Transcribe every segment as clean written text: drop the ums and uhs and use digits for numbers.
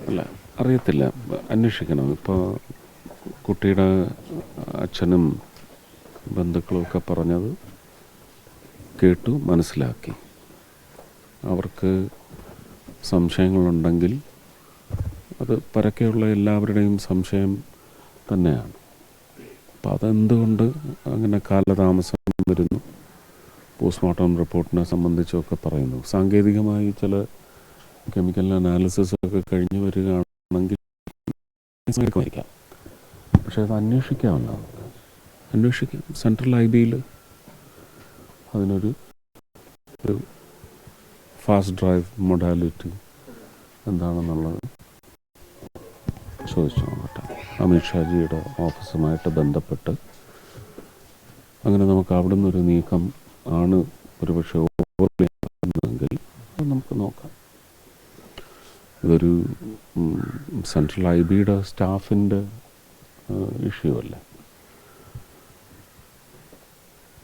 അല്ല, അറിയത്തില്ല, അന്വേഷിക്കണം. ഇപ്പോൾ കുട്ടിയുടെ അച്ഛനും ബന്ധുക്കളുമൊക്കെ പറഞ്ഞത് കേട്ടു, മനസ്സിലാക്കി. അവർക്ക് സംശയങ്ങളുണ്ടെങ്കിൽ അത് പരക്കെയുള്ള എല്ലാവരുടെയും സംശയം തന്നെയാണ്. അപ്പം അതെന്തുകൊണ്ട് അങ്ങനെ കാലതാമസം വരുന്നു, പോസ്റ്റ്മോർട്ടം റിപ്പോർട്ടിനെ സംബന്ധിച്ചൊക്കെ പറയുന്നു. സാങ്കേതികമായി ചില കെമിക്കൽ അനാലിസിസ് ഒക്കെ കഴിഞ്ഞ് വരികയാണെങ്കിൽ വയ്ക്കാം. പക്ഷേ അത് അന്വേഷിക്കാവുന്നതാണ്. അന്വേഷിക്കാം. സെൻട്രൽ IBയിൽ അതിനൊരു ഫാസ്റ്റ് ഡ്രൈവ് മൊഡാലിറ്റി എന്താണെന്നുള്ളത് ചോദിച്ചു നോക്കട്ടെ. അമിത്ഷാജിയുടെ ഓഫീസുമായിട്ട് ബന്ധപ്പെട്ട് അങ്ങനെ നമുക്ക് അവിടെ നിന്നൊരു നീക്കം ആണ് ഒരുപക്ഷെ ഓവർലെങ്കിൽ നമുക്ക് നോക്കാം. ഇതൊരു സെൻട്രൽ IBയുടെ സ്റ്റാഫിൻ്റെ ഇഷ്യൂ അല്ല,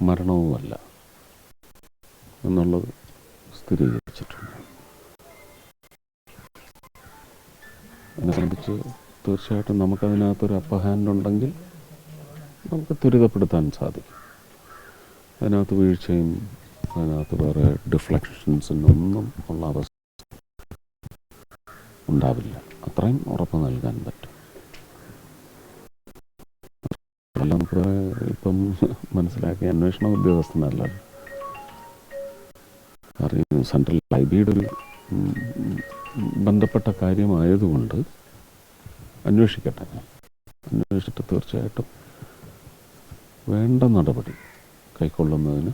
മരണവുമല്ല എന്നുള്ളത് സ്ഥിരീകരിച്ചിട്ടുണ്ട്. എന്നെ സംബന്ധിച്ച് തീർച്ചയായിട്ടും നമുക്കതിനകത്തൊരു അപ്പർ ഹാൻഡ് ഉണ്ടെങ്കിൽ നമുക്ക് ത്വരിതപ്പെടുത്താൻ സാധിക്കും. അതിനകത്ത് വീഴ്ചയും അതിനകത്ത് വേറെ ഡിഫ്ലക്ഷൻസിനൊന്നും ഉള്ള അവസ്ഥ ഉണ്ടാവില്ല. അത്രയും ഉറപ്പ് നൽകാൻ പറ്റും. അല്ല, നമുക്ക് ഇപ്പം മനസ്സിലാക്കിയ അന്വേഷണ ഉദ്യോഗസ്ഥനല്ല, അറിയുന്നു സെൻട്രൽ IBയുടെ ഒരു ബന്ധപ്പെട്ട കാര്യമായതുകൊണ്ട് അന്വേഷിക്കട്ടെ. അന്വേഷിച്ചിട്ട് തീർച്ചയായിട്ടും വേണ്ട നടപടി കൈക്കൊള്ളുന്നതിന്